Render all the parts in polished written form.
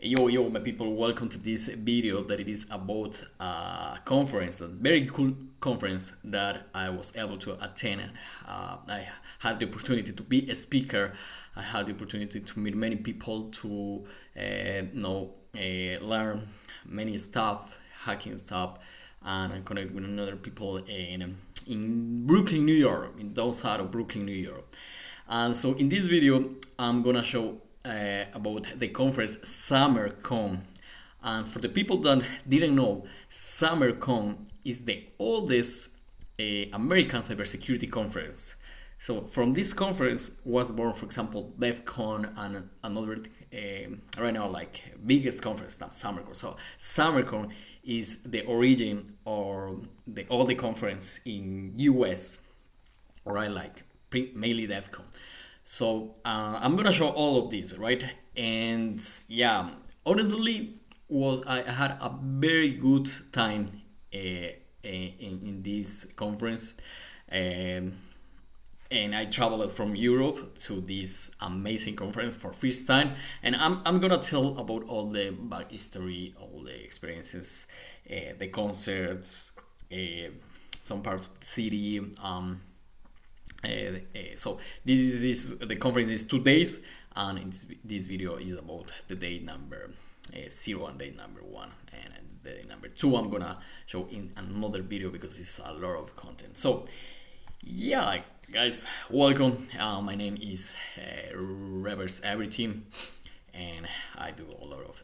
Yo, my people, welcome to this video that it is about a conference, a very cool conference that I was able to attend. I had the opportunity to be a speaker. I had the opportunity to meet many people, to learn many stuff, hacking stuff, and connect with other people in Brooklyn, New York, in those side of Brooklyn, New York. And so in this video, I'm gonna show about the conference SummerCon. And for the people that didn't know, SummerCon is the oldest American Cybersecurity Conference. So from this conference was born, for example, DEF CON and another right now like biggest conference now, SummerCon. So SummerCon is the origin or the oldest conference in US, right? Like mainly DEF CON. So I'm gonna show all of this, right? And yeah, honestly, I had a very good time in this conference, and I traveled from Europe to this amazing conference for first time, and I'm gonna tell about all the back history, all the experiences, the concerts, some parts of the city. So this is the conference is 2 days, and this video is about the day number 0 and day number 1, and the day number 2 I'm gonna show in another video because it's a lot of content. So yeah, guys, welcome. My name is Reverse Everything, and I do a lot of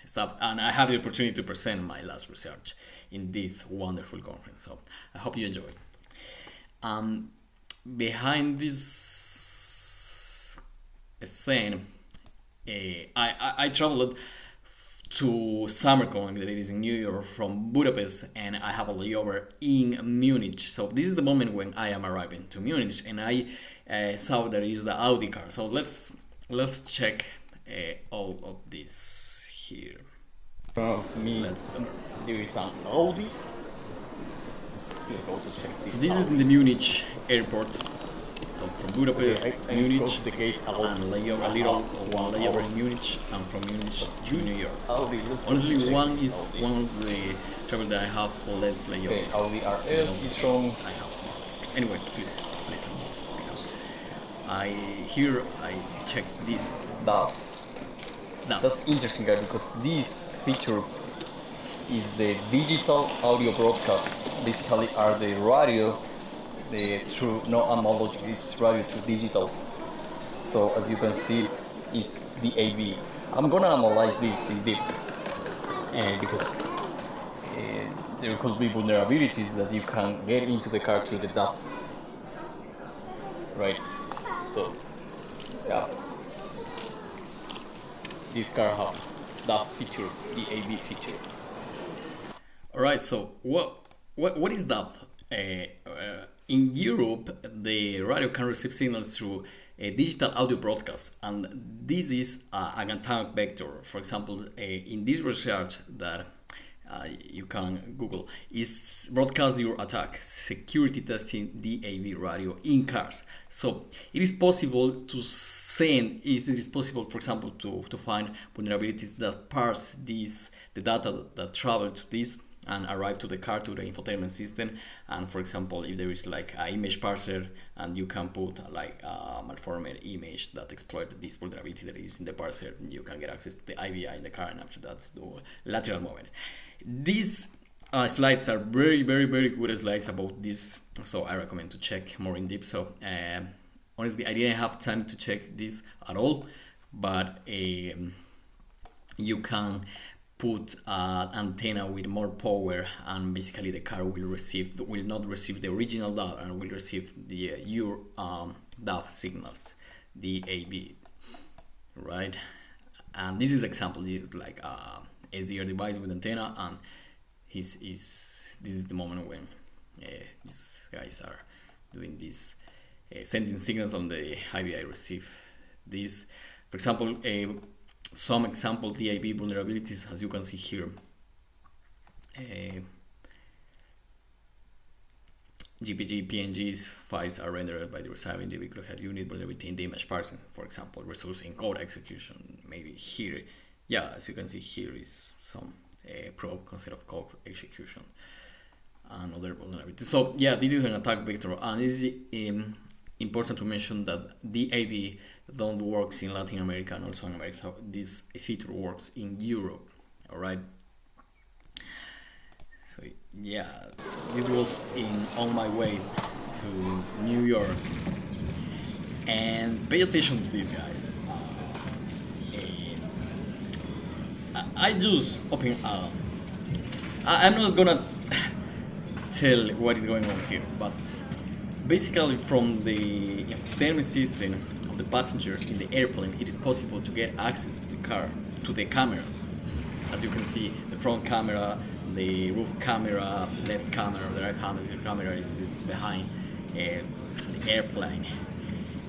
stuff, and I have the opportunity to present my last research in this wonderful conference. So I hope you enjoy. Behind this scene, I traveled to SummerCon, that is in New York, from Budapest, and I have a layover in Munich. So this is the moment when I am arriving to Munich, and I saw there is the Audi car. So let's check all of this here. Let's start. There is an Audi. Let's go to check this. So this is in the Munich airport. So from Budapest, Munich, and one layover in Munich, and from Munich to New York. Honestly, one of the travel that I have less layover. Okay, Audi RS, e-tron. I have more. Anyway, please listen, because I checked this. That's interesting, guys, because this feature is the digital audio broadcast. Basically, are the radio, the true no analog, it's radio to digital. So as you can see, is the AV. I'm gonna analyze this in deep, because there could be vulnerabilities that you can get into the car through the DAF. Right. So yeah, this car have DAF feature, the AV feature. All right. So what is that? In Europe, the radio can receive signals through a digital audio broadcast, and this is an attack vector. For example, in this research that you can Google is broadcast your attack, security testing DAB radio in cars. So it is possible to send. It is possible, for example, to find vulnerabilities that parse the data that travel to this and arrive to the car, to the infotainment system. And for example, if there is like an image parser, and you can put like a malformed image that exploits this vulnerability that is in the parser, you can get access to the IVI in the car, and after that do lateral movement. These slides are very, very, very good slides about this, so I recommend to check more in depth. So honestly, I didn't have time to check this at all, but you can put an antenna with more power, and basically the car will not receive the original DAF and will receive the your DAF signals, the AV, right? And this is example. This is like a SDR device with antenna, and this is the moment when these guys are doing this, sending signals on the IVI receive this. For example, some example DIB vulnerabilities, as you can see here. GPG PNGs files are rendered by the receiving the vehicle head unit vulnerability in the image parsing. For example, resource encode execution. Maybe here yeah, as you can see here is some probe concept of code execution and other vulnerabilities. So yeah, this is an attack vector, and it is important to mention that DAV don't works in Latin America and also in America. This feature works in Europe. All right. So yeah, this was on my way to New York, and pay attention to these guys. I just open. I'm not gonna tell what is going on here, but basically from the infotainment system of the passengers in the airplane, it is possible to get access to the car, to the cameras. As you can see, the front camera, the roof camera, the left camera, the right camera is behind the airplane.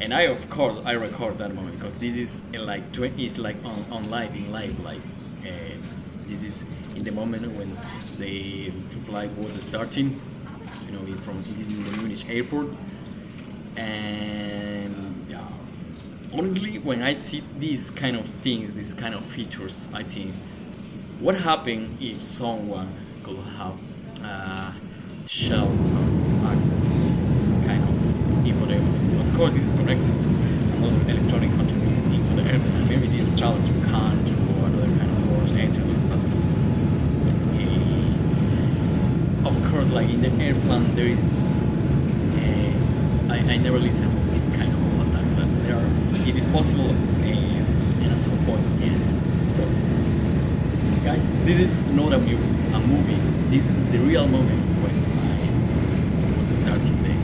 And I record that moment because this is like on live, in live, like this is in the moment when the flight was starting. This is in the Munich airport, and yeah, honestly, when I see these kind of things, these kind of features, I think, what happened if someone could have shall access to this kind of infotainment system? Of course, this is connected to another electronic contributors into the airplane, and maybe this travel through CAN, through another kind of voice internet, but of course, like in the airplane, there is. I never listen to this kind of attacks, but it is possible, and at some point, yes. So, guys, this is not a movie. This is the real moment when I was starting the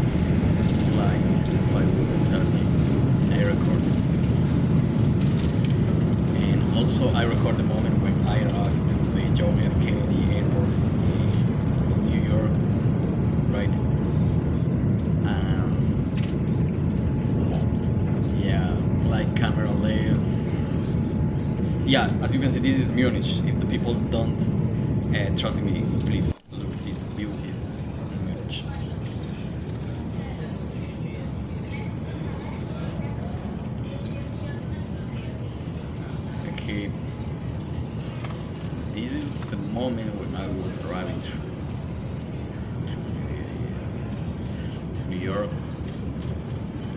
flight. The flight was starting, and I record this. And also, I record the moment when I arrived to the John F. Kennedy Airport in New York, right? Yeah, flight camera left. Yeah, as you can see, this is Munich. If the people don't trust me, please look at this view. Is Munich. Okay, this is the moment when I was arriving to New York,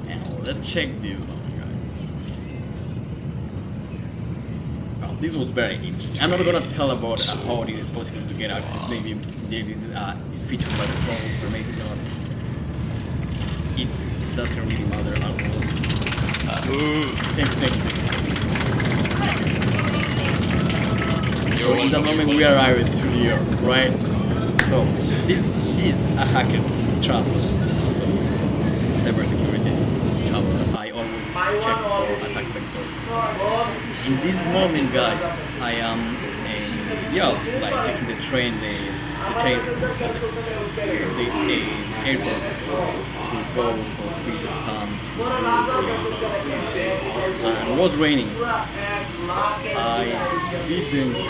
and let's check this one, guys. This was very interesting. I'm not gonna tell about how it is possible to get access. Maybe there is a feature by the phone, or maybe not. It doesn't really matter at all. Thank you. So in that moment we arrived to New York, right? So this is a hacker travel. So cybersecurity travel. I always check for attack vectors. So in this moment, guys, I am like taking the train, the train of the airport to go for first time to Brooklyn. And it was raining. I didn't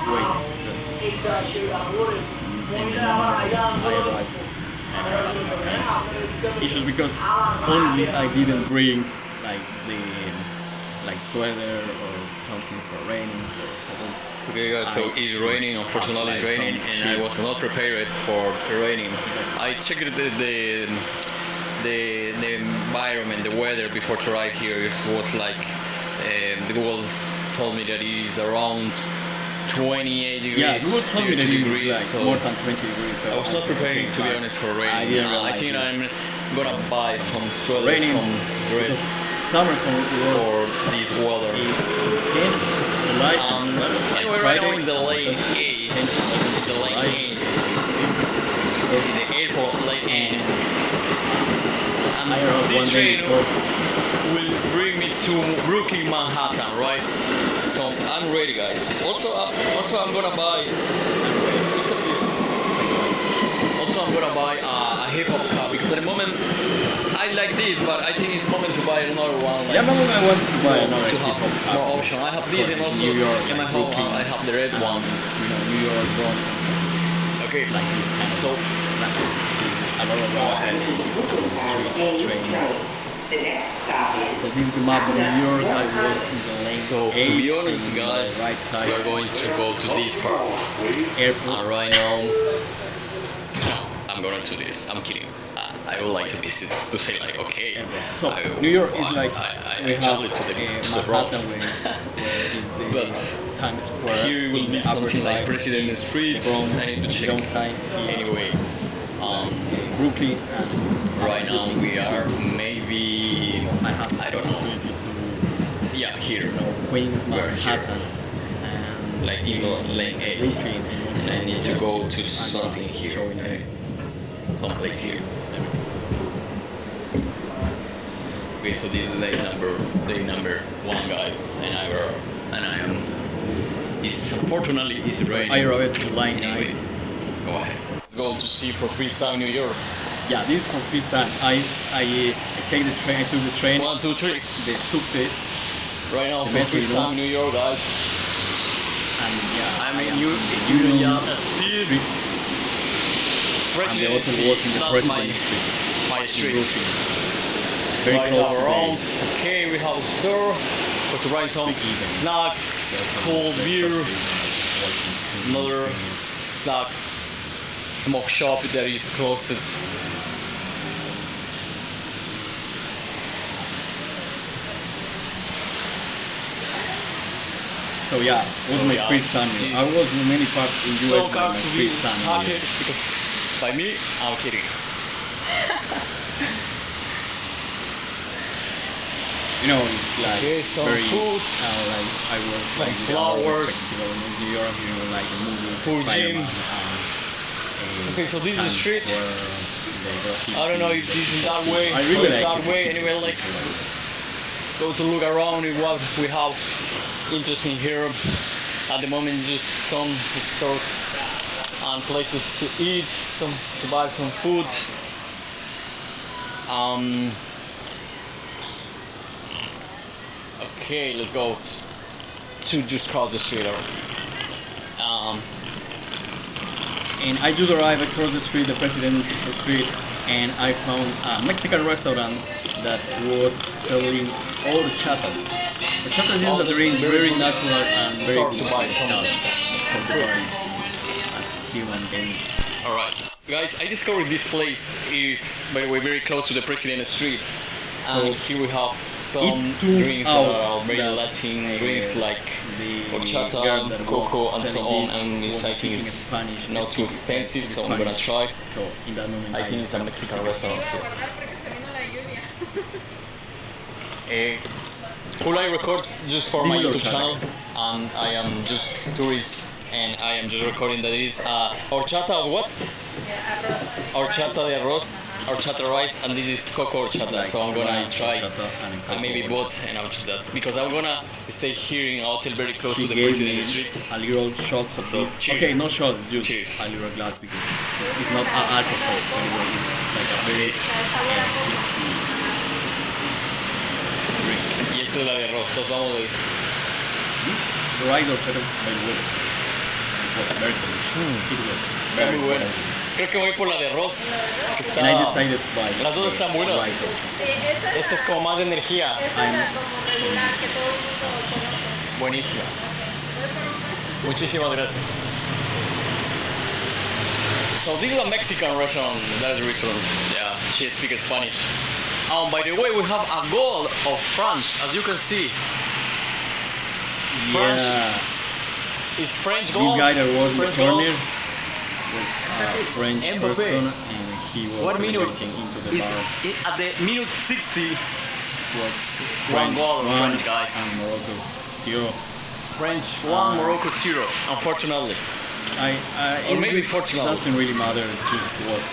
wait. And then I arrived. I had this kind of issues because honestly I didn't bring like sweater or something for raining. Okay, guys, so it's raining, unfortunately it's raining, and I was not prepared for the raining. I checked the environment, the weather before to arrive here. It was like, Google told me that it is around 28 degrees. Yeah, Google told me that it is like so more than 20 degrees. So I was not preparing, to be honest, for rain. I think I'm gonna buy some sweaters, some dress SummerCon for this weather. Is 10 July. Anyway, right now in the lane A, the lane A, the airport lane A, and this train will bring me to Brooklyn, Manhattan, right? So I'm ready, guys. Also I'm gonna buy. Look at this. Also, I'm gonna buy a hip hop cap because at the moment I like this, but I think it's moment to buy another one. Like, I wanted to buy another hip hop cap. More option. I have this and also New York, in my home I have the red one. New York, Bronx, and stuff. Okay. It's like this kind of. So a lot of street trains. So this is the map of New York. I was in the lane So, to 8 be honest, in guys, the right side. we are going to go to this part. Airport. And right now, no, I'm going to this. I'm kidding. I would like to visit to say like, okay. So New York is like we have travel to the Bronx. Manhattan where is the But Times Square here will in be the upper something like side, President is Street. the Bronx, I need to check. downside is Anyway, Brooklyn, and right now Brooklyn we is are Queens. maybe, So I have I the don't know. opportunity to Yeah, here. Queens, We are Manhattan, and Like in the lane A. Brooklyn, and also I need to go to and something here. showing Okay. us Someplace here. everything. Okay, so this is day number 1, guys, and I am. It's unfortunately it's raining. I arrived to line Anyway, 9. go ahead. Go to see for first time New York. Yeah, this is for first time. I take the train. I took the train. 1, 2, 3. The subway, Right now The for metro, first you know. time New York, guys. and yeah, I mean, you you know just the see streets. And the President hotel Street. was in the That's President Street. my in street. Brooklyn. Very Right close now to around. the Okay, we have a store. Go to buy some events. snacks, cold beer, another snacks, smoke shop that is closed. So yeah, it was So my yeah, first time here. I this- was in many parts in US, So but my hard to be first time happy here. because by me, I'm kidding. You know, it's like Okay, some very food, like I was some like flowers, New York, you know, like the movies, full Spider-Man, gym. Okay, so this is the Times street. Square, the graffiti, I don't know if this is that way, I really or like that it. way. Anyway, like go to look around at what we have interesting here. At the moment, just some stores and places to eat, some to buy some food. Okay, let's go to just cross the street. And I just arrived across the street, the President Street, and I found a Mexican restaurant that was selling all the chatas. The chatas is a drink very natural and very Start good to for buy the some health of the fruits. body as human beings. Alright, guys, I discovered this place is, by the way, very close to the President Street. So And here we have some it turns drinks out that are very that, Latin drinks like the horchata, girl that was cocoa, and so selling on. this And it's, was I think speaking it's Spanish, not too speaking expensive, so I'm gonna Spanish. try. So in that moment, I think it's a Mexican restaurant. Hulai records just for my These are YouTube channel, horchata. and I am just tourist, and I am just recording that it is horchata of what? Horchata de arroz, horchata rice, and this is coco horchata. So I'm gonna try and maybe both, and I'll just that because I'm gonna stay here in a hotel very close She to the gave me President Street. a little shots of So, this. cheers. Okay, no shots, just Cheers. a little glass because it's not alcohol. Anyway, it's like a very healthy drink. Y esta es la de arroz. Entonces vamos de This rice horchata, by the way, it was very delicious. It was está very muy buena. good. Creo que voy por la de arroz. que And I está- decided to buy Las dos the están buenas. rice horchata. Esta es como más de energía. I'm so this Buenísima. Muchísimas gracias. So this is a Mexican restaurant. That is the reason. Yeah, she speaks Spanish. By the way, we have a goal of France, as you can see. French. Yeah, It's French goal. this guy that was in the French goal. corner was a French Mbappé. person, and he was What minute? celebrating into the It's bar. at the minute 60. Was One French goal, 1 French guys. and Morocco's 0. French 1, Morocco 0. Unfortunately. Or It maybe Portugal. doesn't really matter. It just was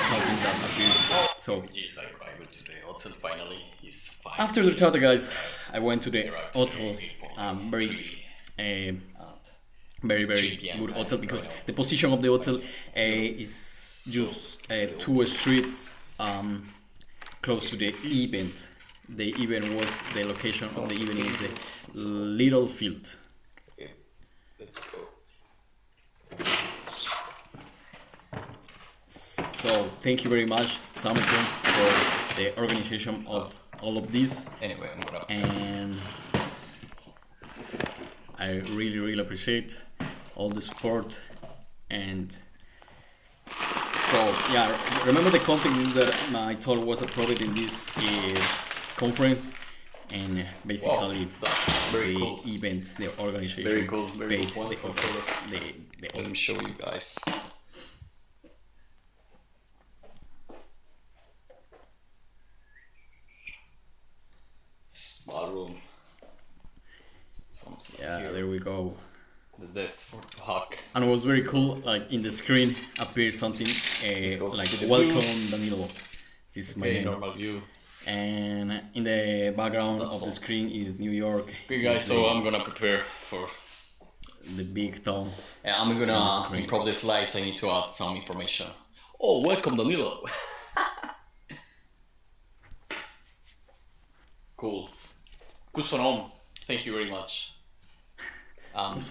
something that appears. So Jeez, I arrived to the hotel finally. It's fine. after the chat, guys, I went to the hotel. Very, very good hotel because the position of the hotel is just 2 streets close to the event. The event was the location of the event is a little field. Okay, let's go. So So thank you very much, SummerCon, for the organization of all of this. Anyway, I'm gonna. And I really, really appreciate all the support. And so, yeah, remember the context is that my talk was approved in this conference, and basically that's very the cool. event, the organization Very cool. Very paid cool. Wonderful color. Let me show you guys. Ballroom. Yeah, there we go. That's for to hack. And it was very cool, like in the screen appears something go like to the welcome blue. Danilo. This is my Okay, name. normal view. And in the background That's of the all. screen is New York. Okay, guys. Is So I'm gonna prepare for. the big towns. I'm on the gonna screen. improve the slides. I need to add some information. Oh, welcome, Danilo. Cool. Kusonom. Thank you very much.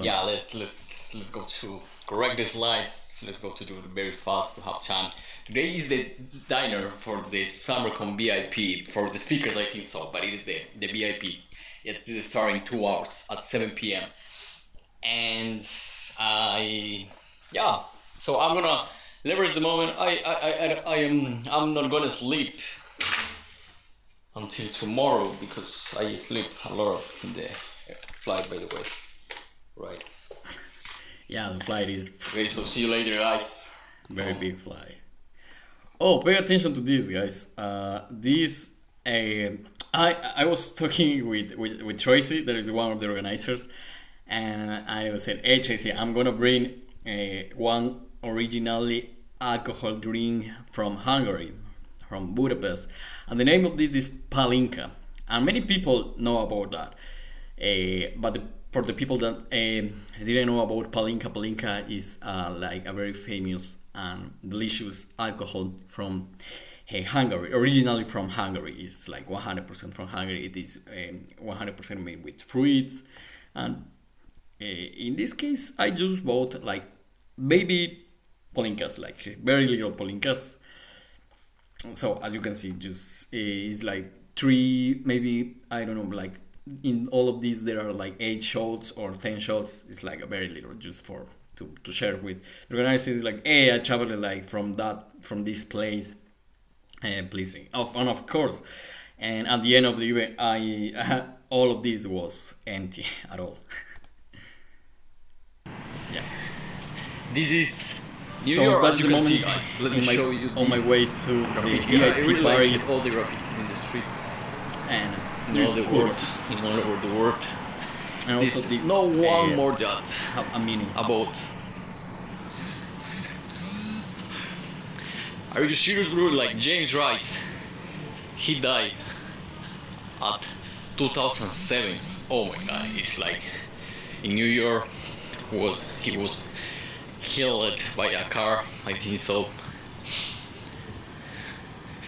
Yeah, let's go to correct the slides. Let's go to do it very fast to have time. Today is the diner for the SummerCon VIP for the speakers, I think so, but it is the VIP. It is starting 2 hours at 7 p.m. And so I'm gonna leverage the moment. I'm not gonna sleep until tomorrow because I sleep a lot in the flight, by the way. Right. Yeah, the flight is Okay, so see you later, guys. very big fly. Oh, pay attention to this, guys. I was talking with Tracy, that is one of the organizers, and I was saying, "Hey Tracy, I'm gonna bring one originally alcohol drink from Hungary, from Budapest, and the name of this is Palinka, and many people know about that, but for the people that didn't know about Palinka, Palinka is like a very famous and delicious alcohol from Hungary, originally from Hungary. It's like 100% from Hungary. It is 100% made with fruits, and in this case, I just bought like baby Palinkas, like very little Palinkas. So as you can see, just it's like 3, maybe, I don't know, like in all of these there are like 8 shots or 10 shots. It's like a very little just for to share with the organizers, like, hey, I traveled like from this place, and please drink. And of course, and at the end of the event, all of this was empty at all. Yeah. This is New So York, that's as the you can moment see, guys. Let me in show you on my this way to the graffiti. I VIP really party, like it, all the graffitis in the streets, and in there's all the cool world, in all over the world. and also this No one more that have a meaning. about. Are you serious, bro? Like James Rice, he died at 2007. Oh my God! It's like in New York he was killed by a car. I think so.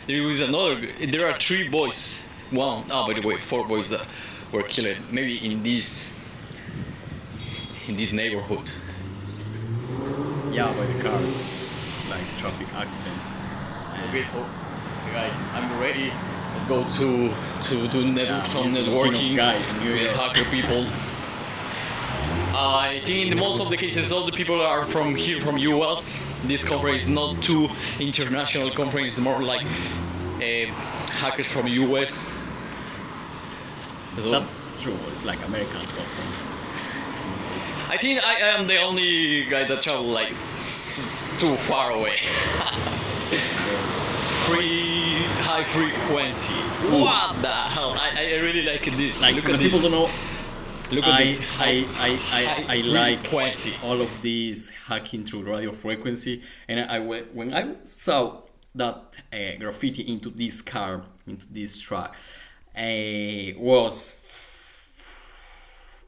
There are 3 boys. By the way, 4 boys that were killed. Maybe in this neighborhood. Yeah, by the cars, like traffic accidents. Okay, so guys, I'm ready. Let's go to do some he's the networking guy in New with York. hacker people. I think in most of the cases, all the people are from here, from US. This conference is not too international conference; it's more like hackers from US. So That's true. It's like American conference. I think I am the only guy that travel like too far away. High frequency. What the hell? I really like this. Like Look for at the people this. who know, Look at I this. I like frequency. all of these hacking through radio frequency, and when I saw that graffiti into this car, into this truck, was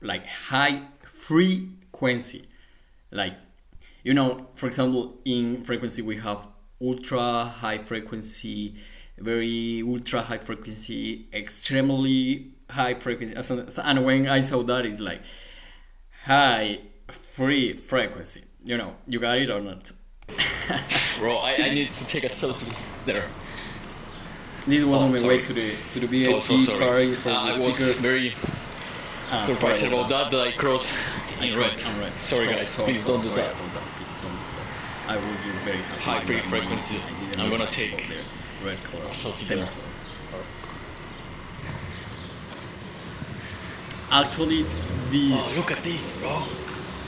like high frequency. Like, you know, for example, in frequency we have ultra high frequency, very ultra high frequency, extremely high frequency. And when I saw that, it's like high free frequency. You know, you got it or not? Bro, I need to take a selfie there. This was on my sorry. way to the VIP So party for the I was speakers. very surprised about that I crossed in red. Sorry guys, please don't do that. Please don't do that. I was just very happy. High in that moment. frequency. I didn't I'm gonna realize take about the red color selfie semaphore. Actually, this Look at this, bro.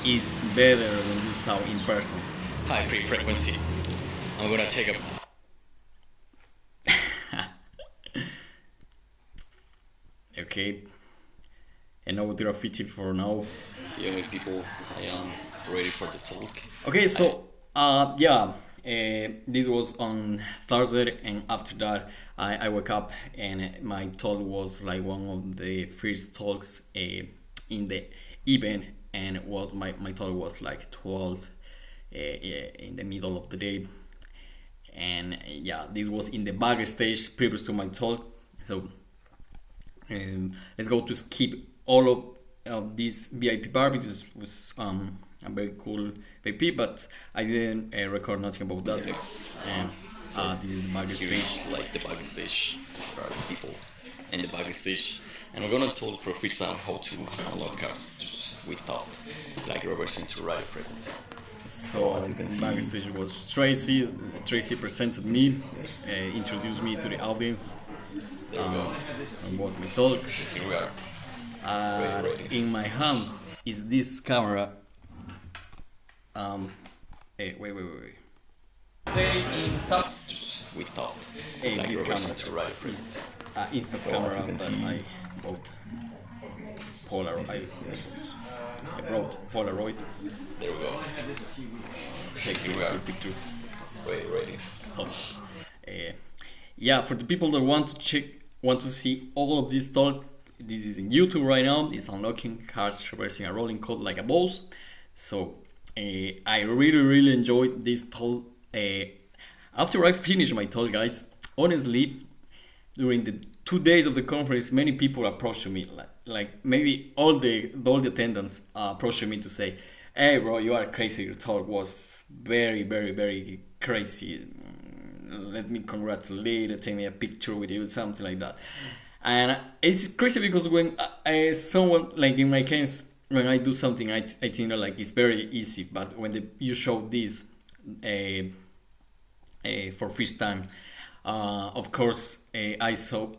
is better than you saw in person. High frequency. I'm gonna take a. Okay. And no graffiti for now. Young people, I am ready for the talk. Okay, so this was on Thursday, and after that, I woke up and my talk was like one of the first talks in the event, and what my talk was like 12 in the middle of the day, and this was in the backstage previous to my talk. So let's go to skip all of this VIP bar because it was a very cool VIP, but I didn't record nothing about that. And this is the Here backstage. is like the backstage. There are people in the backstage, and we're gonna talk for freestyle how to unlock cards just without like reversing to right frequency. So as you can the see- backstage was Tracy. Tracy presented me, introduced me to the audience, There we go. and was my talk. Here we are. Ready. In my hands is this camera. Wait. Stay in subs just without like This camera reversing to right frequency. is instant So, camera as you can that see- I bought. I brought Polaroid There we go. to take Here we are. good pictures. Ready. So, for the people that want to see all of this talk, this is in YouTube right now. It's unlocking cards, traversing a rolling code like a boss. So, I really enjoyed this talk. After I finished my talk, guys, honestly, during the 2 days of the conference, many people approached me, like maybe all the attendants approached me to say, "Hey, bro, you are crazy. Your talk was very crazy. Let me congratulate, take me a picture with you," something like that. And it's crazy because when someone, like in my case, when I do something, I think like it's very easy. But when you show this for first time, of course, I show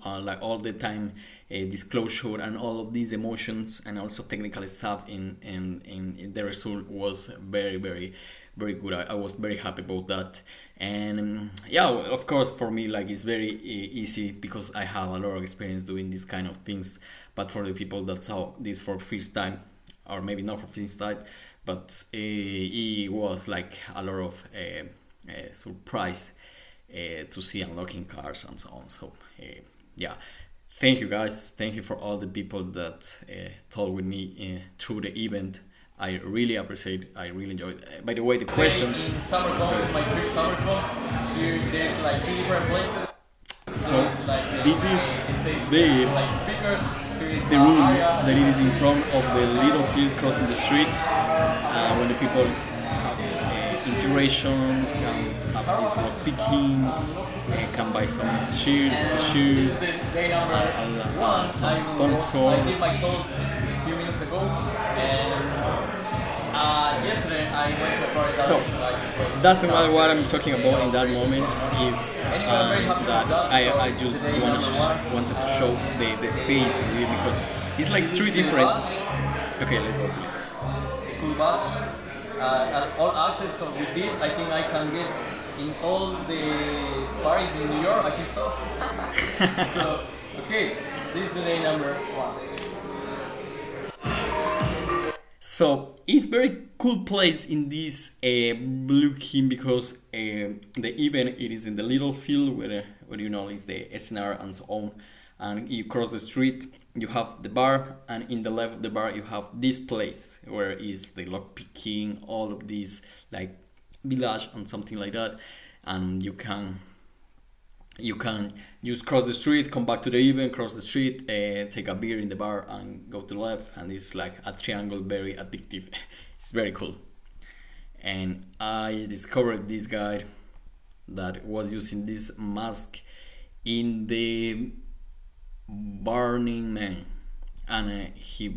like all the time disclosure and all of these emotions and also technical stuff. In the result was very good. I was very happy about that. And of course, for me, like it's very easy because I have a lot of experience doing these kind of things. But for the people that saw this for first time, or maybe not for first time, but it was like a lot of surprise to see unlocking cars and so on. So thank you guys. Thank you for all the people that talked with me through the event. I really appreciate. I really enjoyed. By the way, the questions. In SummerCon, my first SummerCon, here there's like 2 different places. So It's like this is stage the like speakers. Here is the room area. that it is in front of the little field crossing the street. When the people have integration, can have this lock picking, can buy some of the shirts, This is day number one. some I did sponsors. my talk a few minutes ago, and yesterday I went to a party So, that doesn't matter what I'm talking about in that moment is that I just wanted to show the space really because it's like 3 different. Okay, let's go to this. cool badge and all access. So with this, I think I can get in all the parties in New York. I think so. So okay, this is the day number one. So it's very cool place in this blue team because the event it is in the little field where you know is the SNR and so on, and you cross the street, you have the bar, and in the left of the bar you have this place where is the lock picking, all of these like village and something like that, and you can just cross the street, come back to the event, cross the street, take a beer in the bar and go to the left, and it's like a triangle, very addictive. It's very cool. and I discovered this guy that was using this mask in the Burning Man, and he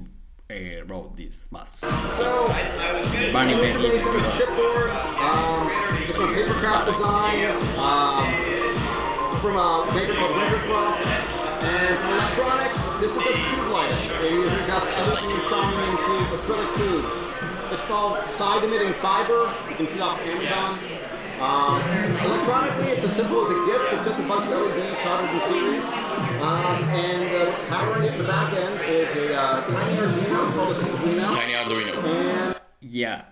wrote this mask. So, Burning Man. chipboard, from papercraft design, from a maker called Wintercraft, and from electronics, this is a tube lighter. They usually got everything shine into acrylic tubes. It's called side emitting fiber. You can see it off Amazon. Electronically, it's as simple as a gift. It's just a bunch of LEDs soldered in series. And what's powering it in the back end is a tiny Arduino called a Arduino. Tiny Arduino. And Yeah,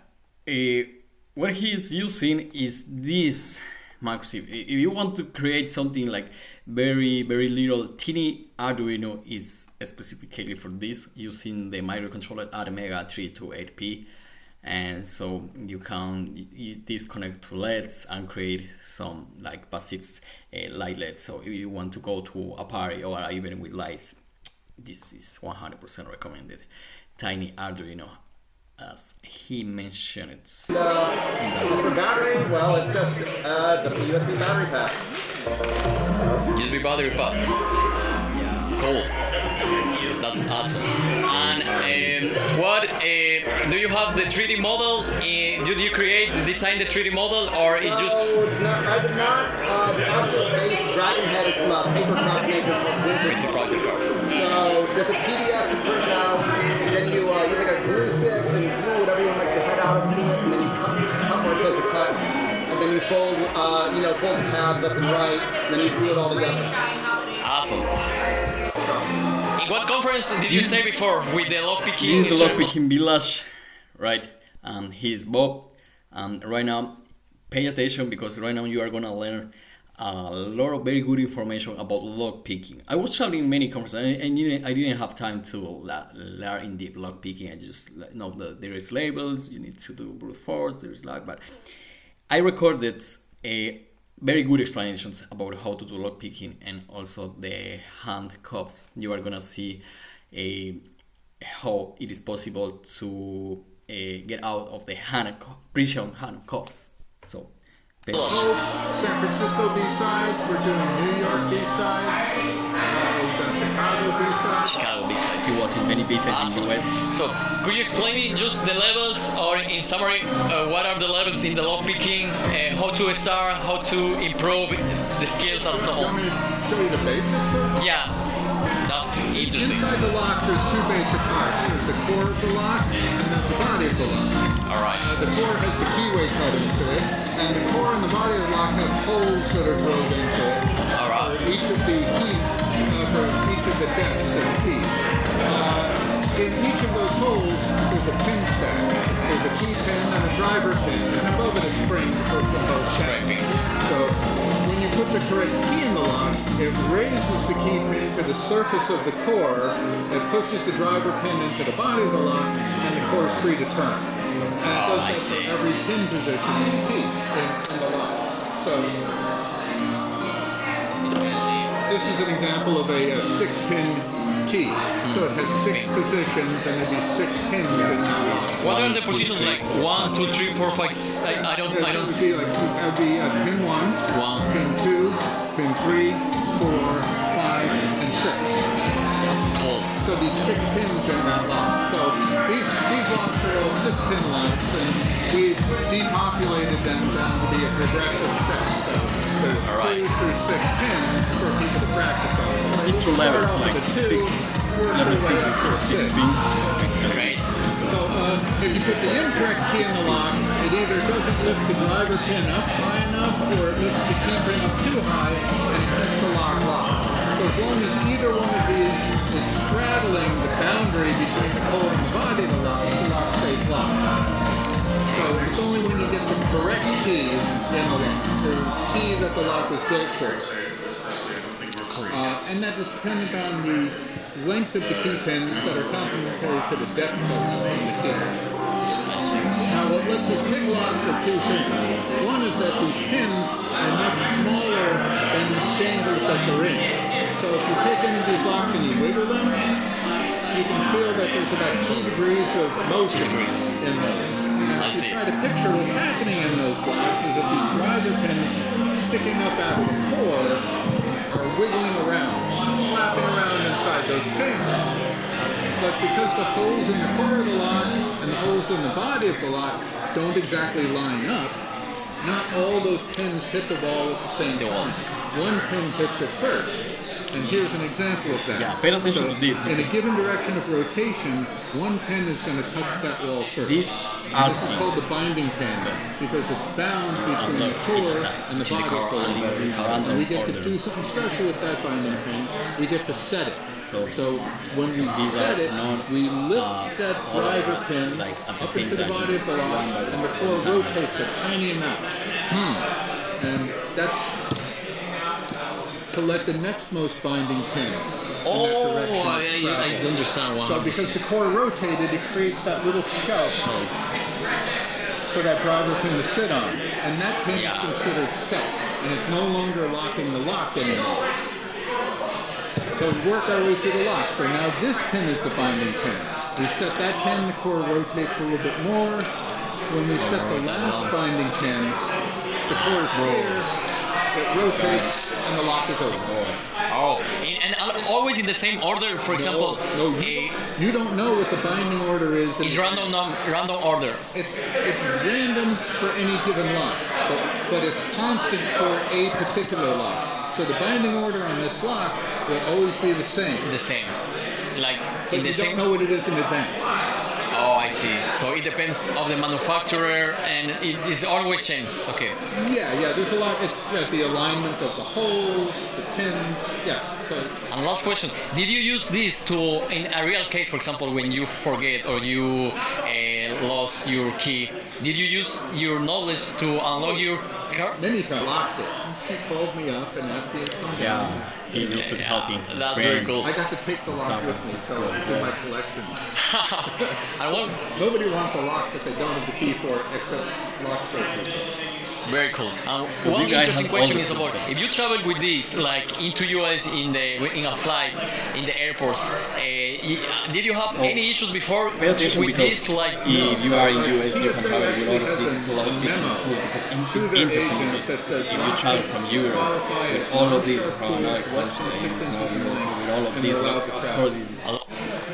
what he's using is this microchip. If you want to create something like very little teeny Arduino is specifically for this, using the microcontroller Atmega 328P, and so you can disconnect to LEDs and create some like basic light LEDs. So if you want to go to a party or even with lights, this is 100% recommended. Tiny Arduino, as he mentioned it. for battery, well, it's just the USB battery pack. USB battery pack. Yeah. Cool. That's awesome. And what do you have the 3D model? Did you design the 3D model, or it just? No, it's not, I did not. The actual base Dragon Head is from a papercraft maker called It's a Wintercraft. project card. So there's a PDF to print out, and then you use like a glue stick and glue whatever you want to make the head out of to it, and then you cut where it says to cut, and then you fold, fold the tabs up and right, and then you glue it all together. Awesome. In what conference did you say before with the lockpicking? This is the lockpicking village, right? And he's Bob. And right now, pay attention, because right now you are gonna learn a lot of very good information about lockpicking. I was traveling many conferences. I didn't have time to learn in deep lockpicking. I just know that there is labels. You need to do brute force. There is lock, but I recorded a very good explanations about how to do lockpicking, and also the handcuffs. You are gonna see how it is possible to get out of the prison handcuffs. So, San Francisco B-sides, we're doing New York B-sides, we've done Chicago B-sides. Chicago B-side. he was in many businesses in the US. So, could you explain me just the levels, or in summary, what are the levels in the lockpicking, how to start, how to improve the skills and so You want on? me to show you the basics? Yeah, that's interesting. Inside the lock, there's two basic parts. There's the core of the lock, and there's the body of the lock. All right. The core has the keyway cut into it, and the core and the body of the lock have holes that are drilled into it. All right. For each of the keys, for each of the depths of the keys. In each of those holes, there's a pin stack. There's a key pin and a driver pin, and above it a spring for both stacks. Springs. So when you put the correct key in the lock, it raises the key pin to the surface of the core, it pushes the driver pin into the body of the lock, and the core is free to turn. And so I that's see. for every pin position in the key in the lock. So this is an example of a 6-pin key. So it has 6 positions, and there'd be 6 pins in that lock. What are the positions like? 1, 2, 3, 4, 5, 6? I don't It would see. be like pin 1, 1. pin 2, pin 3, 4, 5, and 6. Cool. So these 6 pins in that lock. So these locks are all 6-pin locks, and we've depopulated them down to be a progressive set. So there's All right. 2 through 6 pins for people to practice on. It's through levels, Start like off with 6. 2, work Level your 6 way is up through to 6 pins, so basically. Great. So if you put the incorrect key in the lock, it either doesn't lift the driver pin up high enough, or it lifts the key pin up too high, and it keeps the lock locked. So as long as either one of these is straddling the boundary between the core and the body of the lock stays locked. So it's only when you get the correct key in the lock, the key that the lock was built for. And that is dependent on the length of the key pins that are complementary to the depth cuts on the key. Now what lets us pick locks are two things. One is that these pins are much smaller than the chambers that they're in. So if you take any of these locks and you wiggle them, you can feel that there's about 2 degrees of motion in those. Now, I if you see. try to picture what's happening in those locks is that these driver pins sticking up out of the core are wiggling around, flapping around inside those chambers. But because the holes in the core of the lock and the holes in the body of the lock don't exactly line up, not all those pins hit the wall at the same time. One pin hits it first. And here's an example of that. Yeah, pay attention to this, In a because given direction of rotation, one pin is going to touch that wall first. These And are this is called the binding pin because it's bound between the core and the body of the and this is in a lock. random And we get to order. do something special with that binding pin. We get to set it. So when we these set are it, not, we lift that all driver around, pin like at the up same into the time, body of the just lock, one by and the one, core one time. rotates a tiny amount. And that's to let the next most binding pin in Oh, that direction I travel. understand So because the core rotated, it creates that little shelf for that driver pin to sit on. And that pin Yeah. is considered set. And it's no longer locking the lock anymore. So we work our way through the lock. So now this pin is the binding pin. We set that pin, the core rotates a little bit more. When we set the last binding pin, the core is here, it rotates, and the lock is open. Oh, and always in the same order. For example, No, you don't know what the binding order is. it's random order. It's random for any given lock, but it's constant for a particular lock. So the binding order on this lock will always be the same. The same, like But in the you same. don't know what it is in advance. Oh, I see. So it depends of the manufacturer, and it is always changed. Okay. Yeah, there's a lot. It's the alignment of the holes, the pins. Yes. So And last question: did you use this to, in a real case, for example, when you forget or you lost your key? Did you use your knowledge to unlock your car? many times locked it. She called me up and asked me to come down. Yeah, he used to helping his that's very friends. cool. I got to take the lock San with me, so it's in my collection. I want Nobody wants a lock that they don't have the key for, except lock store people. very cool. you One guys interesting have question all is the about tools, if you travel with this, like into US in a flight in the airports. Did you have any issues before Pay attention with because this? Like if you are in US, you can travel with all of Actually these has a lot of a different memo tools because to it's their interesting agents because that says if you travel from Europe qualify with as all of these non-sharp from another tools, country less that than is 6 not inches US long, with all of and these, they're allowed like, to of travel. course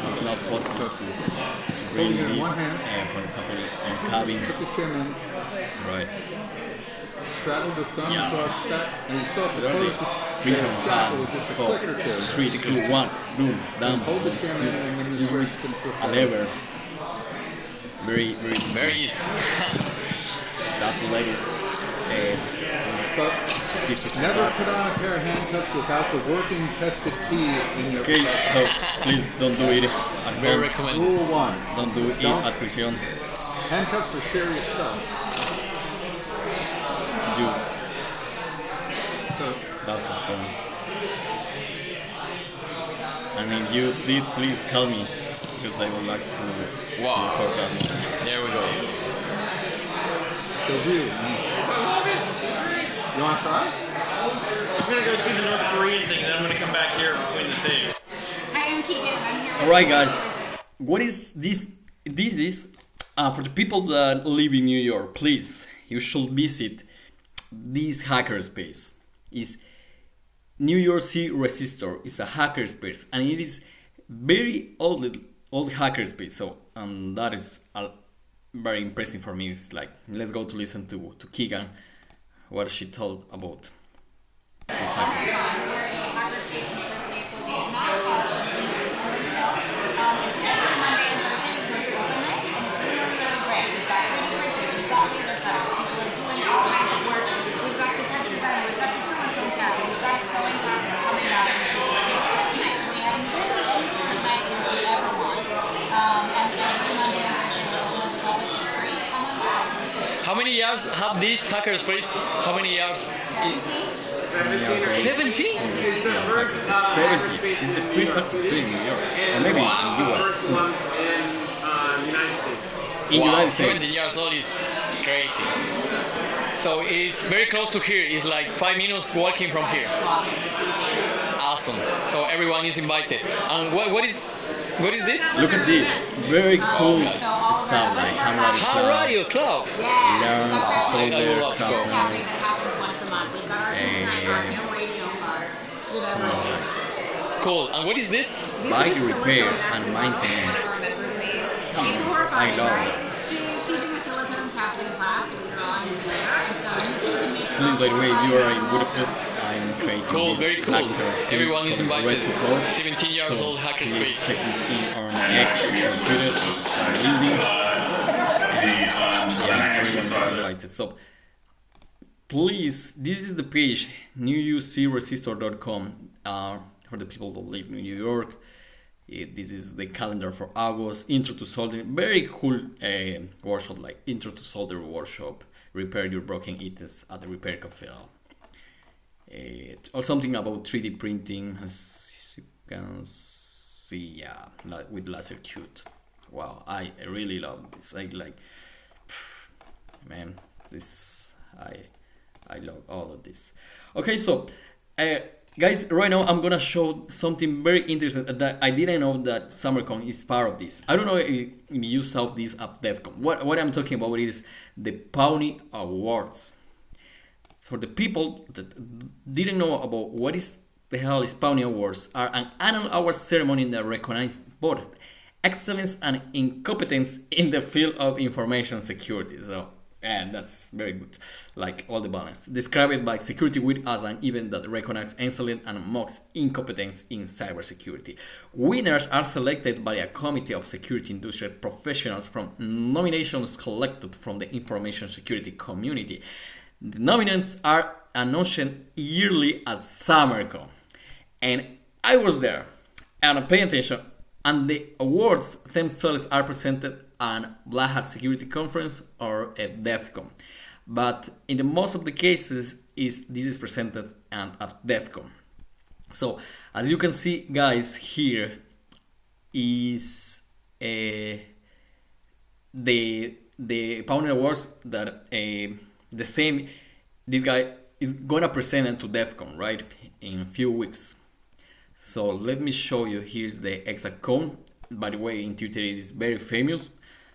it's not possible to bring Holding it in this, one hand. for example, in cabin, Put the shim in, right? straddle the thumb Yeah. across that, and you still have to There close they the reach on shackle hand, with just a pause, click or two. 3, 2, 1, boom, down, Hold the shim in, and then the just switch can flip a over. lever. Very easy. very easy. That lever. So, Specific. never put on a pair of handcuffs without the working tested key in your Okay, pocket. so please don't do it at Very home. recommended. Rule 1. Don't do it Don't- at prison. Handcuffs are serious stuff. Just So, that for fun. And if you did, please call me because I would like to record that one. There we go. the really nice. You want to try? I'm gonna go see the North Korean thing, then I'm gonna come back here between the two. Hi, I'm Keegan. I'm here. All right, guys. What is this? This is for the people that live in New York. Please, you should visit this hackerspace. Is New York City Resistor. It's a hackerspace, and it is very old hackerspace. So, that is very impressive for me. It's like, let's go to listen to Keegan, what she told about this hackerspace. How many years have this hackerspace? How many years? 17? It's the first 70 is the first hackerspace in New York, or maybe in US. first ones in United States. In Wow, United 17 States. years old is crazy. So it's very close to here. It's like 5 minutes walking from here. Awesome. So everyone is invited. And what is this? Look at this, very cool stuff like Ham Radio Club. learn to I would solder, love to go. Yeah, it happens once a month. We've got our Cincinnati radio bar. Cool. And what is this? bike repair and maintenance. It's horrifying, I love right? that. She's teaching a silicone casting class later on in the year, so you can make Please, by the way, if you are in Budapest, I am creating Cool, this very cool. hackers Everyone is called invited. Red to Code. 17 years So old hacker please street. check this in on X or Twitter or LinkedIn. And yeah, everyone is invited. So please, this is the page newucresistor.com for the people that live in New York. This is the calendar for August. Intro to soldering, very cool workshop like Intro to Solder workshop. Repair your broken items at the repair cafe. Or something about 3D printing, as you can see, yeah, with laser cut. Wow, I really love this. I like, man, this I love all of this. Okay, so guys, right now I'm gonna show something very interesting that I didn't know that SummerCon is part of this. I don't know if you saw this at DEF CON. What I'm talking about is the Pony Awards. For the people that didn't know about what is the hell is Pony Awards, are an annual award ceremony that recognizes both excellence and incompetence in the field of information security. So, and that's very good, like all the balance. Described by Security Week as an event that recognizes excellence and mocks incompetence in cybersecurity. Winners are selected by a committee of security industry professionals from nominations collected from the information security community. The nominations are announced yearly at SummerCon, and I was there, and I pay attention. And the awards themselves are presented at Black Hat Security Conference or at DEF CON, but in the most of the cases, this is presented at DEF CON. So as you can see, guys, here is the Pioneer Awards that the same, this guy is gonna present it to DEF CON, right, in a few weeks. So let me show you. Here's the exact cone. By the way, in Twitter it is very famous,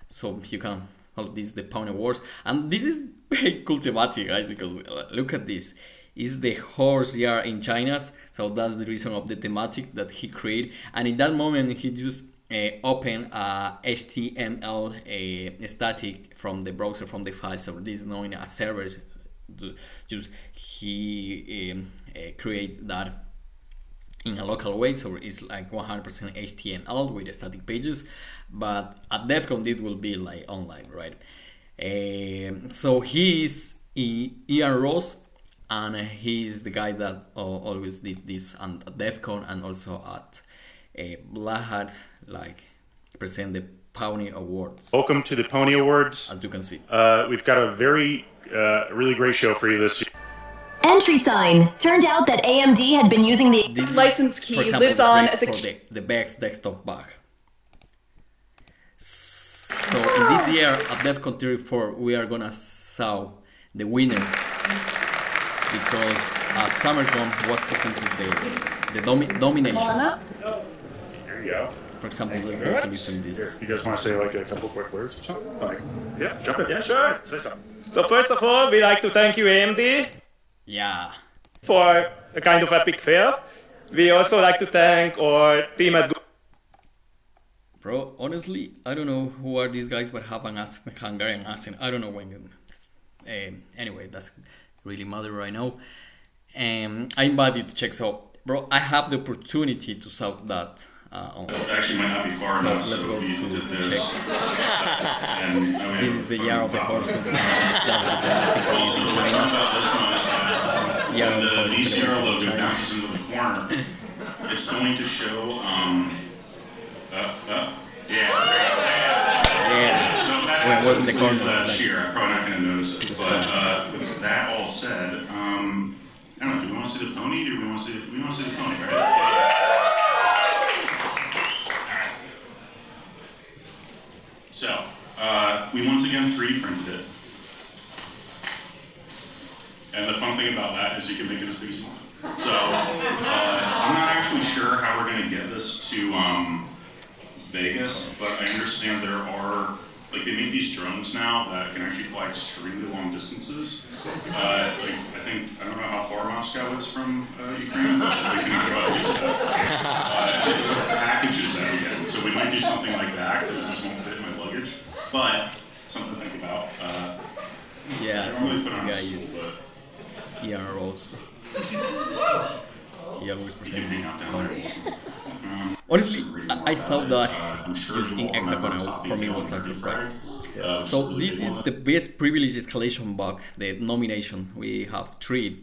so you can follow this, the Pioneer Awards. And this is very cool thematic, guys, because look at this. Is the horse yard in China, so that's the reason of the thematic that he created. And in that moment, he just opened a HTML static from the browser, from the file. So this is known as servers. Just he create that in a local way, so it's like 100% HTML with the static pages. But at DEF CON it will be like online, right? So he is Ian Ross, and he's the guy that always did this at DEF CON and also at Black Hat, like present the Pony Awards. Welcome to the Pony Awards. As you can see, We've got a very, really great show for you this year. Entry sign. Turned out that AMD had been using the this license is, key for example, lives the on place as a for the Bex desktop bug. So in this year at DEF CON 34, we are gonna saw the winners, because at SummerCon was presented the domination. Here you go. For example, let's go to listen this. You guys want to say like a couple quick words or something? Like, yeah, jump in. Yeah, sure. Say something. So first of all, we like to thank you AMD Yeah. for a kind of epic fail. We also like to thank our team at Google. Bro, honestly, I don't know who are these guys, but have an Hungarian accent. I don't know when. Anyway, that's really matter right now. I invite you to check. So, bro, I have the opportunity to solve that. Actually, might not be far So enough. let's So go we to did the this. check. And This is the year of the horse. That's the thematic is in China. This one is This year of the the horse is VCR in logo China. bounces into the corner. It's going to show. Yeah. Yeah. So that Well, it wasn't the displays corner, that like- cheer. I'm probably not going to notice it. Just But right. with that all said, I don't know. Do we want to see the pony? Or do we want to see? We want to see the pony, right? So, we once again 3D printed it. And the fun thing about that is you can make it as big as you want. So I'm not actually sure how we're going to get this to Vegas, but I understand there are, like, they make these drones now that can actually fly extremely long distances. Like, I don't know how far Moscow is from Ukraine, but they can go at least packages at the end. So we might do something like that, because this won't fit in my luggage. But something to think about. Yeah, so really this guy is Ian Rose. He always presents these conferences. Honestly, I saw that just in Hexagon. For me, it was a surprise. So this is the best privilege escalation bug, the nomination. We have 3.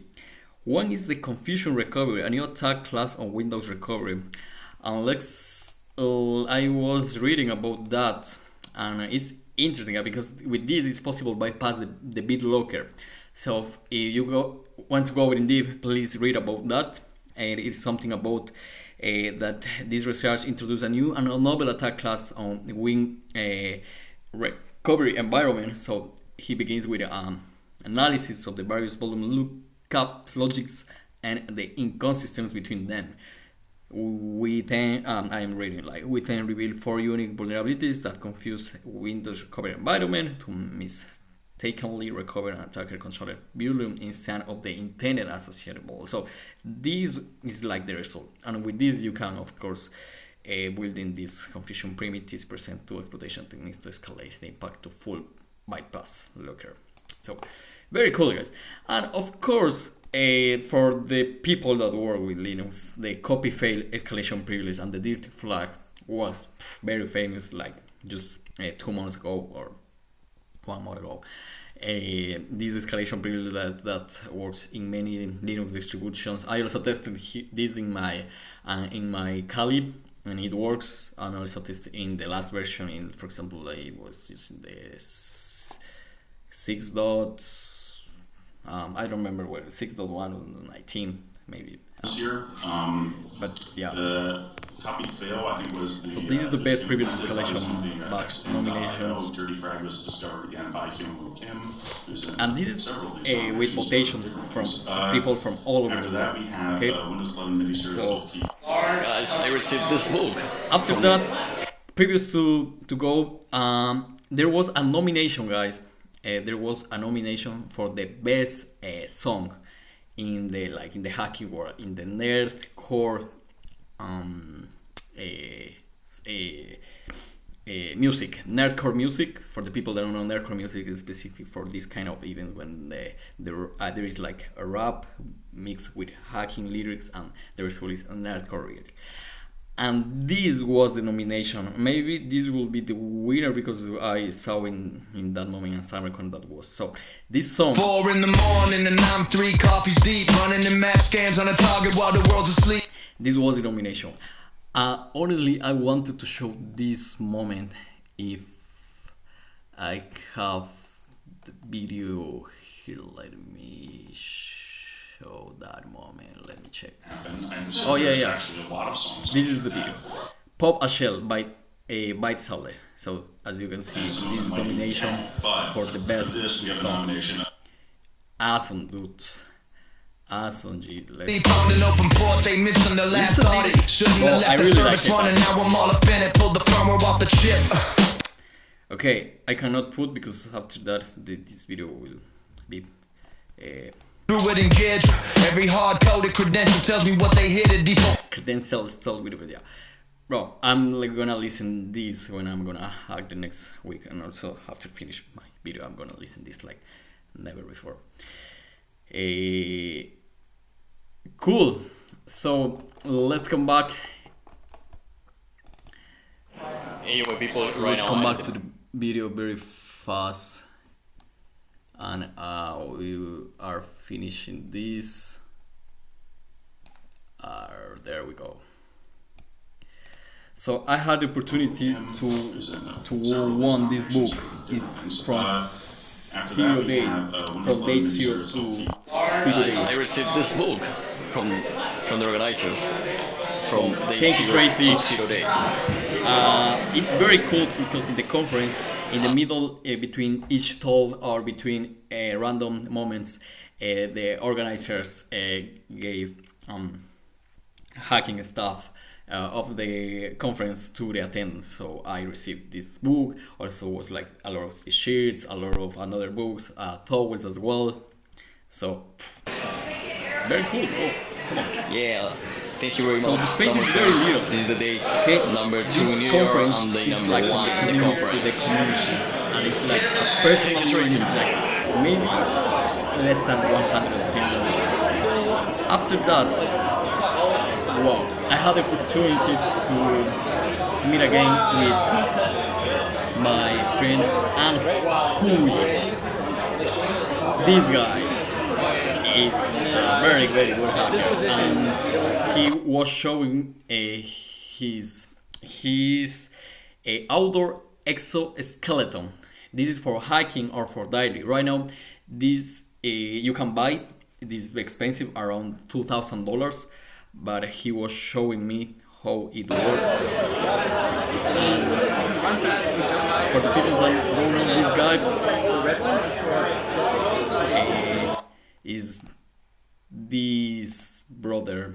One is the confusion recovery, a new attack class on Windows recovery. And I was reading about that, and it's interesting because with this it's possible to bypass the BitLocker. So if you want to go in deep, please read about that. And it's something about that this research introduced a new and a novel attack class on Win recovery environment. So he begins with analysis of the various volume lookup logics and the inconsistencies between them. We then we then reveal 4 unique vulnerabilities that confuse Windows recovery environment to mistakenly recover an attacker controller volume instead of the intended associated volume. So this is like the result, and with this you can of course build in these confusion primitives, present 2 exploitation techniques to escalate the impact to full bypass locker. So very cool, guys. And of course, for the people that work with Linux, the copy fail escalation privilege and the dirty flag was very famous, like just 2 months ago or 1 month ago. This escalation privilege that works in many Linux distributions. I also tested this in my Kali, and it works. And I also tested in the last version. For example, I was using the 6. I don't remember where 6.1.19 maybe. This year, but yeah. The copy fail, I think, was the. So this is the best previous escalation bug nominations. Dirty Frag was discovered again by Hyung-Woo Kim. And this is with votations from people from all over the world. Okay. Windows 11 mini so, guys, I received this book. After that, previous to go, there was a nomination, guys. There was a nomination for the best song in the hacking world, in the nerdcore music. Nerdcore music, for the people that don't know, nerdcore music is specific for this kind of event when there is like a rap mixed with hacking lyrics, and there is always a nerdcore lyric. And this was the nomination. Maybe this will be the winner because I saw in that moment in SummerCon that was. So this song. 4 in the morning and I'm 3 coffees deep, running in map scans on a target while the world's asleep. This was the nomination. Honestly, I wanted to show this moment if I have the video here. Let me show that moment. Let me check. Oh yeah. This is the video. Pop a Shell by Byte Salad. So as you can see, this is nomination for the best song. Awesome, dudes. Awesome, G. I really like it. Okay, I cannot put because after that this video will be. Every hard-coded credential tells me what they hit a default. Credentials tell with it, yeah. Bro, I'm gonna listen this when I'm gonna hack the next week, and also after finish my video, I'm gonna listen this like never before. Cool. So let's come back. Anyway, people, let's come back to the video very fast. And we are finishing this. There we go. So I had the opportunity to won this book. It's from 0 day, from date 0 to 0 day. I received this book from the organizers. From thank you, Tracy. 0 day. It's very cool because in the conference, in the middle between each talk or between random moments, the organizers gave hacking stuff of the conference to the attendance. So I received this book. Also was like a lot of shirts, a lot of another books, towels as well. So very cool. Oh, come on. Yeah. Thank you very So much. the space is very little. This is the day Okay, number 2 this in New York conference and day is number like 1 in the community to the conference. community, and it's like a personal event. It's like maybe less than 100 attendants. After that, wow, I had the opportunity to meet again with my friend Anhui. This guy is a very good hacker, and he was showing his outdoor exoskeleton. This is for hiking or for daily. Right now, this you can buy. This is expensive, around $2,000, but he was showing me how it works. And for the people that don't know this guy, is this brother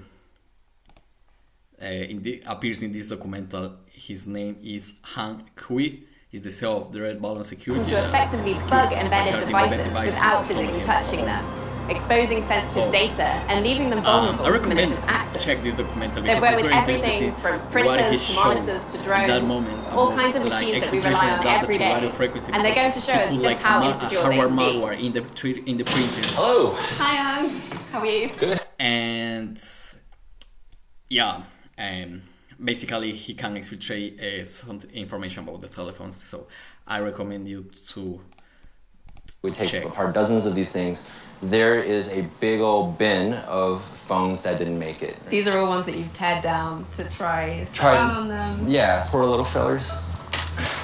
appears in this documental. His name is Han Kui. He's the CEO of the Red Balloon Security. To effectively bug embedded devices without physically touching them, exposing sensitive data and leaving them vulnerable I to recommend malicious actors. check this documentary They because work it's with very everything interesting from what printers he to showed monitors to in that drones, moment all about, kinds of like, machines that we exfiltration rely of on data every to day. radio frequency. And they're going to show He us put, just like, how insecure they hardware can be. malware in the printers. Hello. Hi, Ang. How are you? Good. And yeah, basically he can exfiltrate some information about the telephones. So I recommend you to We take check. apart dozens of these things. There is a big old bin of phones that didn't make it. These are all ones that you've teared down to try spy on them. Yeah, poor little fellers.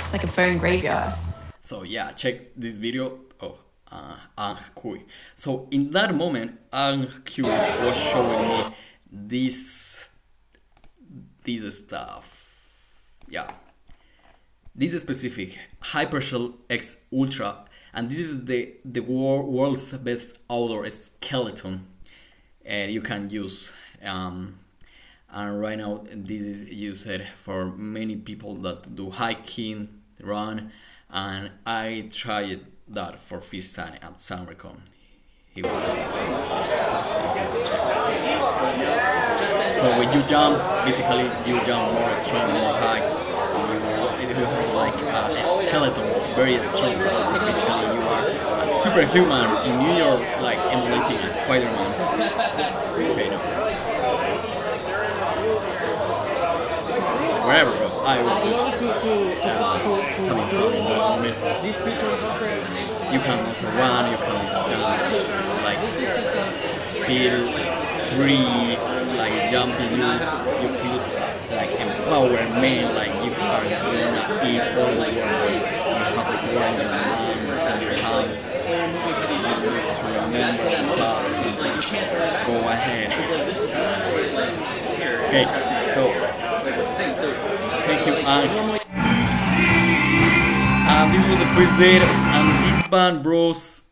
It's like a phone graveyard. So yeah, check this video of Ang Kui. So in that moment, Ang Kui was showing me this stuff. Yeah, this is specific Hypershell X Ultra, and this is the world's best outdoor skeleton you can use. And right now, this is used for many people that do hiking, run, and I tried that for first time at SummerCon. So when you jump, basically you jump more strong, more high. You have like a skeleton, very strong. So basically you are a superhuman in New York, like emulating a Spider-Man. Okay, no. Wherever, bro. I was just having fun in that moment. You can also run, you can like feel free, like jumping. You feel like empowered, man. Like you are gonna eat all the world. You have the world in your mind and your hands. You need to remember the past and just go ahead. Okay, so thank you, Ang. This was the first date, and this band bros.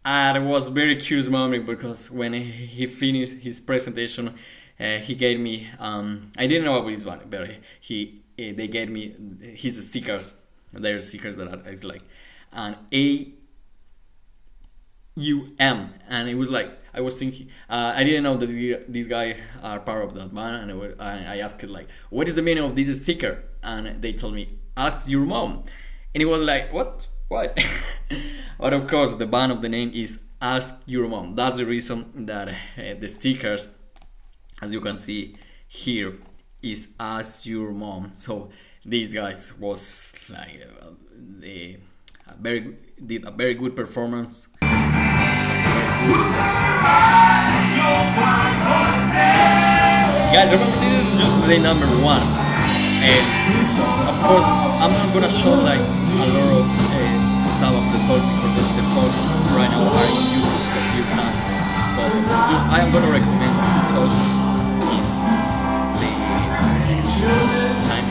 I was very curious moment because when he finished his presentation, he gave me. I didn't know about this one, but they gave me his stickers. There's stickers that is like an AUM, and it was like I was thinking. I didn't know that these guys are part of that band, and I asked like, "What is the meaning of this sticker?" And they told me, "Ask your mom." And it was like, what? But of course, the band of the name is Ask Your Mom. That's the reason that the stickers, as you can see here, is Ask Your Mom. So these guys was like did a very good performance. Guys, remember this is just day number 1. And of course, I'm not gonna show like a lot of some of the talks because the talks right now are on YouTube, so you can. But just I am gonna recommend 2 talks in the next time.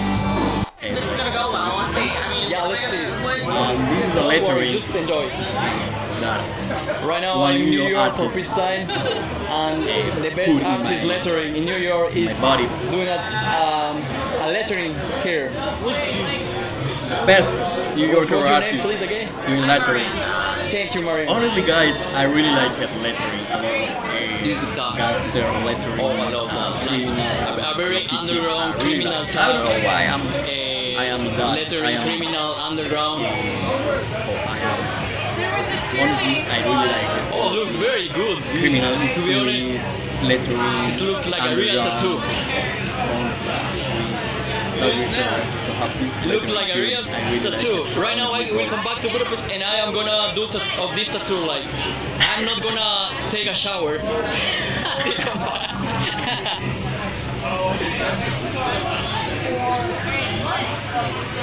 This is gonna go well. Let's see. Yeah, let's see. This is a lettering. Just enjoy. That right now I'm in New York for free sign, And the put best in artist my- lettering in New York is my body. doing a lettering here. Best New Yorker What's your name, artist please, again? doing lettering. Thank you, Mario. Honestly, guys, I really like it lettering. I This is the love top. gangster lettering. Oh, I love that. Criminal, A very graffiti. underground I really criminal like it. I don't know why I am that. lettering I am, criminal underground. honestly, I really like it. Oh, looks very good. Criminal To be histories, honest, lettering. it looks like a real tattoo. So have this Looks lettering like a here. real I really like tattoo. it. Right now I will come back to Budapest and I am gonna do of this tattoo. Like, I'm not gonna take a shower.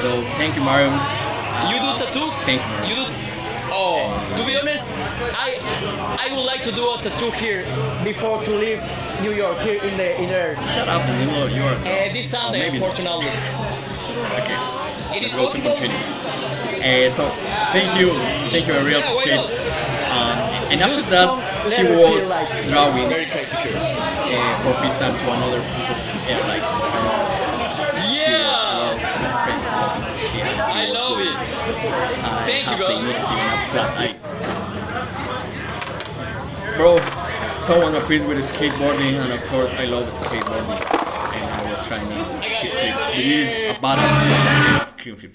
So thank you, Mario. You do tattoos? Thank you, Mario. You do? Oh, to be honest, I would like to do a tattoo here before to leave New York here in the. Shut up in New York. This Sunday, maybe not. unfortunately. Okay. It is Let's go to possible. continue. So thank you, I really Yeah, why appreciate. not? And after Just that, some she letters was here, like, drawing very crazy here. for first time to another people. Like Yeah. friends. I love it. So I Thank you, have the bro. initiative, and after that, bro, someone appears with skateboarding, and of course, I love skateboarding, and I was trying to kickflip. It is a bottom of kickflip.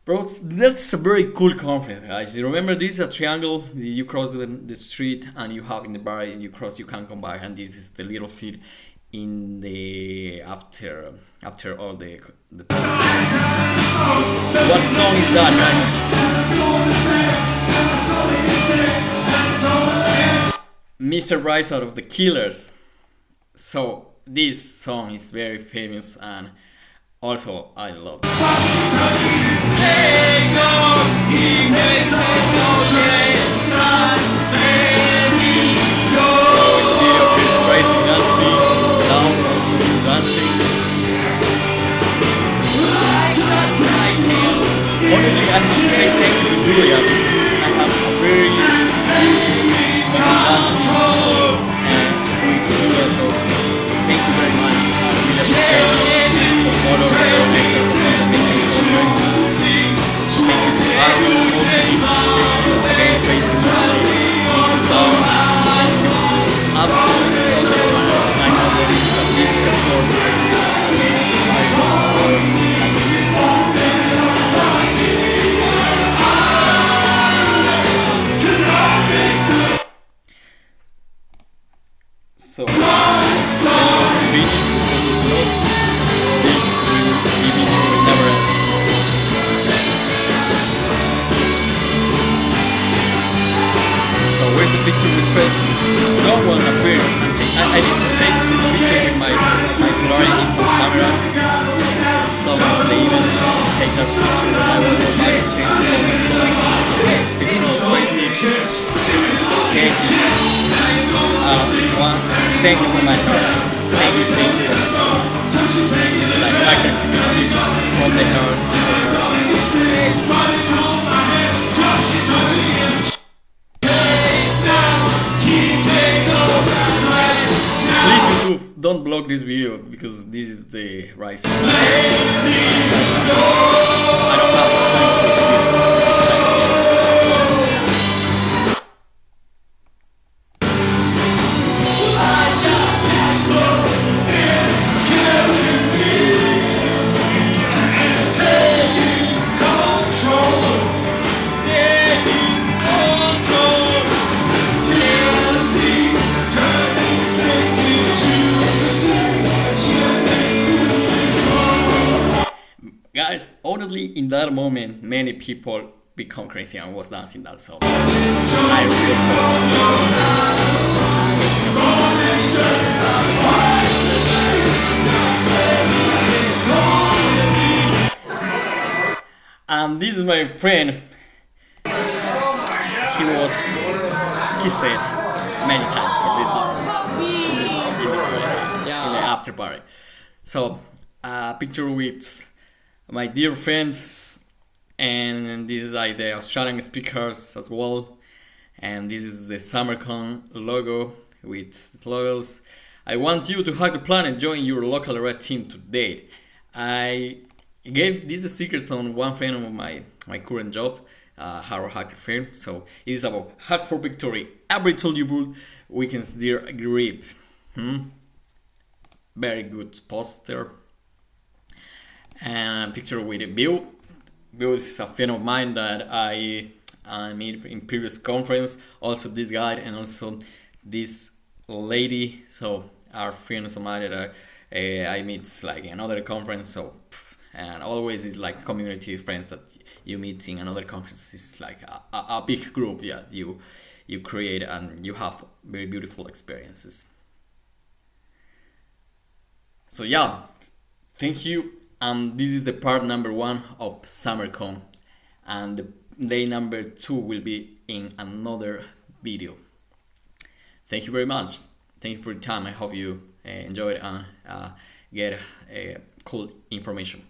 Bro, that's a very cool conference, guys. You remember, this is a triangle. You cross the street, and you have in the bar, and you cross, you can come back, and this is the little field in the after all the what song is that, guys? Mr. Bryce out of the Killers. So this song is very famous, and also I love it. Dancing. Honestly, I have to say thank you to Julia because I have a very dancing and with Julia, so thank you very much. I really appreciate all of the organizers of this amazing conference. Thank you to Aaron, thank you again Tracy, thank you Tom, thank you absolutely all the organizers. I know that it's a big effort. So, let's finish because if not, this evening will never end. So, where's the picture with Tracy? Someone appears. I didn't take this picture with my blurry is on camera. Someone they even take that picture when I was on my screen. Picture of Tracy. Okay. Thank you for my thank you. It's like a communication from the heart to please YouTube, don't block this video because this is the right song. I don't have time to repeat this kind of videos. Guys, honestly, in that moment, many people become crazy and was dancing that song. I really and this is my friend. He said many times for this in the after party. So, picture with my dear friends, and these are the Australian speakers as well, and this is the SummerCon logo with logos. I want you to hack the planet. Join your local red team today. I gave these stickers on one friend of my current job, Haro Hacker firm. So it is about hack for victory. Every tool you build weakens their grip. Very good poster. And picture with a Bill. Bill is a friend of mine that I met in previous conference. Also this guy and also this lady. So our friends of mine that I meet like another conference. So and always is like community friends that you meet in another conference. It's like a big group. Yeah, you create and you have very beautiful experiences. So yeah, thank you. This is the part number 1 of SummerCon, and the day number 2 will be in another video. Thank you very much. Thank you for your time. I hope you enjoyed and get cool information.